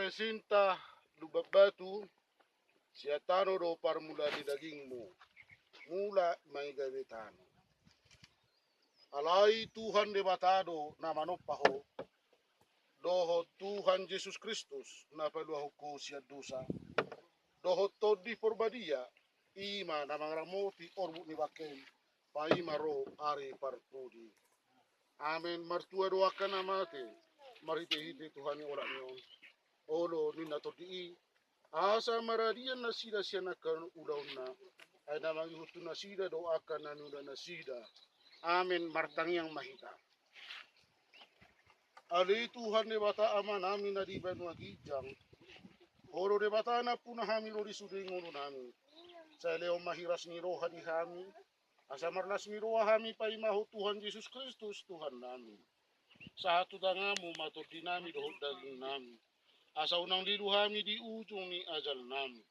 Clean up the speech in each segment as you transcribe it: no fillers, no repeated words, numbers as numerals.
RESINTA LUMBANBATU siya tano do parmula di dagingmu mula may gawitano. Alay Tuhan debatado na manopaho doho Tuhan Yesus Kristus na paluaho ko siya dosa doho todi forbadia ima na mangramoti orbu ni baken paimaro ari parpudi. Amen. Martua doakan amate marite-hite Tuhan yang orang nyon olo nina todi asa maradian nasida siya nakan udaw na ay namang ihutu nasida doakan nanuda nasida. Amen. Martang yang mahita ali Tuhan ne bata ama namin na di banwa gijang oro de bata na punahami lo di sudingono namin sa leo mahiras ni roha di hami asa marlas ni roha hami pa imaho Tuhan Yesus Kristus Tuhan namin sa hatutangamu matod dinami dohod daging namin asa unang liluhami di ujung ni ajal namin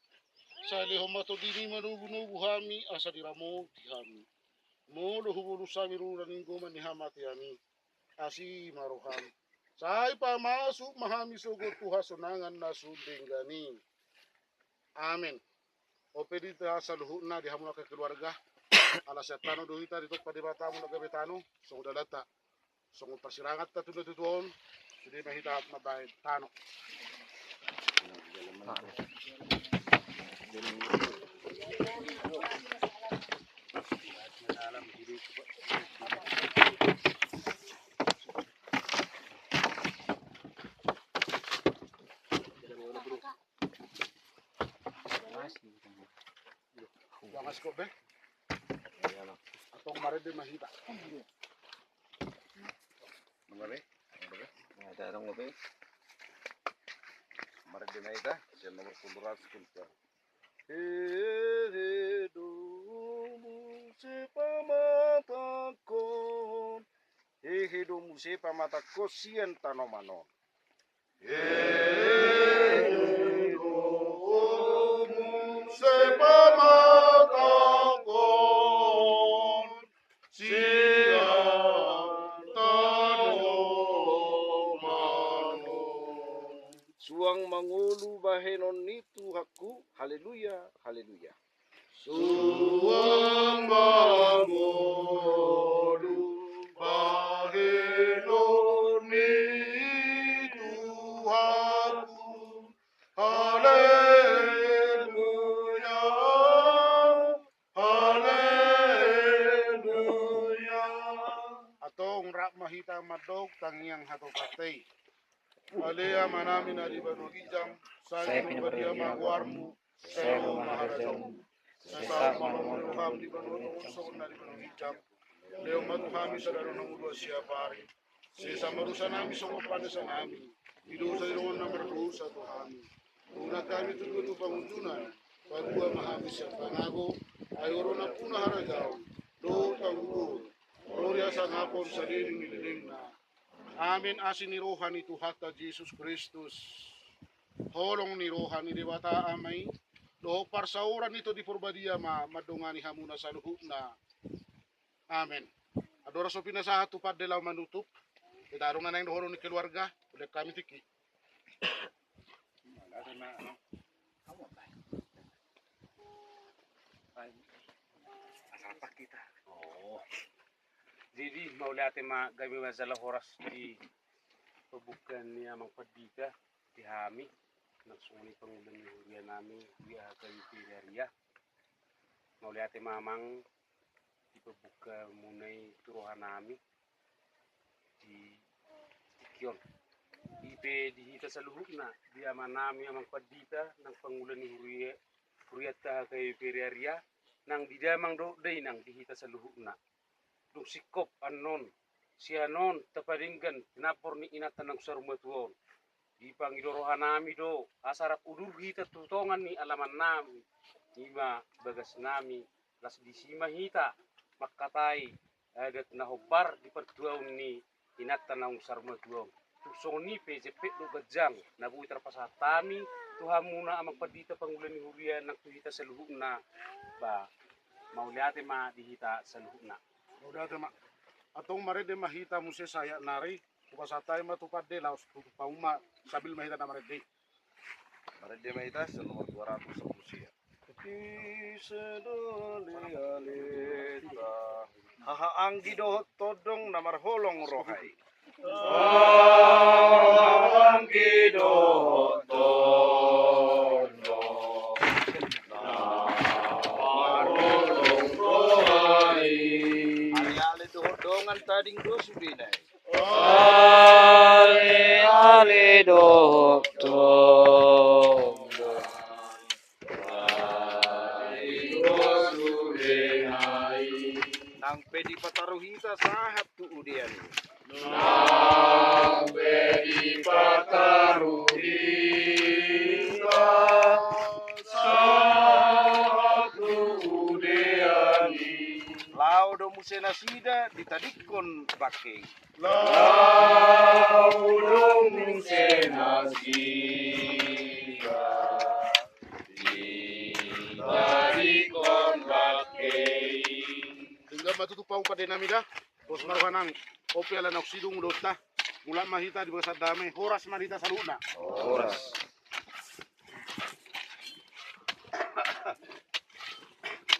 sa leo matod dini manubu-nubu hami asa diramo di hami molo hubulu sami runaning goman ni hamati hami asi maroham say pamasuk mahami sugot Tuhan sonangan na sunding gani. Amen. Opedi ta sa luhut na di hamula ke keluarga ala setano dohita dito padibatamu na gabetano so dalata so persirangat ta tutuon jadi mahita mabayad tano. Jangas ko be. Atong mare de mahita. Mare? Ada orang be. Mare de mahita, siya nomor 100 kulta. Hidup si pamataku sian tanomanon. Suang mangulu bahenon nitu haku, haleluya, haleluya. Suang mangulu bahenon nitu haku, haleluya, haleluya. Atong rak mahita madog tangyang hatopatay. Alea manamin adibanu gijam, saya pribadi magwarmu, saya maharajamu, saya manuham di banu unsur na di banu gijam, leo matuhami sa daro ng udwa siya pari, sa marusa nami sa kupana sa nami, ido sa iroon na marusa to hami, una kami tututo pangunjunan, pagbuha mahami siya pangago, ay oro na puna harajaw, do tanggulo, gloria sa ngapon sa liling na. Amin asin ni rohan ni Tuhata Jesus Kristus. Holong ni rohan ni dewata amay. Doho parsauran nito di forbadia madungani hamuna sa luhut na. Amen. Adora so pinasaha tupad delaw manutup. Itarong na ng dohoro ni keluarga. Ulit kami tiki. Asapak kita. Oh. Jadi maulate gami masalah horas di pembukaan ni amang padika di hami nagsuni pangulan ni nami di akan piliharia maulate mamang di pembuka munai turuhan nami di Kion ipe di hita saluhuna di aman nami amang padika nang pangulan ni huria ta kay piliharia nang di damang do day nang di hita saluhuna sikop anon sianon taparinggan napor ni inatan ng sarumatuon di pangidorohan nami do asarap udur hita tutongan ni alaman nami ima bagas nami las disima hita makatay adat nahobar di pertuaon ni inatan ng sarumatuon tusong ni PJP do gajang nabuhi terpasatami tuhamuna amang padita pangulan ni hurian ng tuhita sa luhuk na ba mauliate ma dihita sa luhuk na. Udah tema atong mare de mahita mo saya nari kupasatay matupad de laos pauma sabil mahita na mare de Marede Maitas nomor 210 sia. Kisedole aleta. Haha anggi dohot todong namar holong rohai. Anggi dohot todong namar holong rohai. Ale dohot dongan tading dosudinai. Ale dohot todong Nang pedi pataruhita sahat tu udian. Nampe di Patarudita satu udeani Lao do musena sida ditadikon bakeng. laudung senasida di konbakei. Hingga matutupang pa din namin bos maruhanang opi ala na oksidong dota mula mahita di bawah dami horas mahita sa luna. Horas.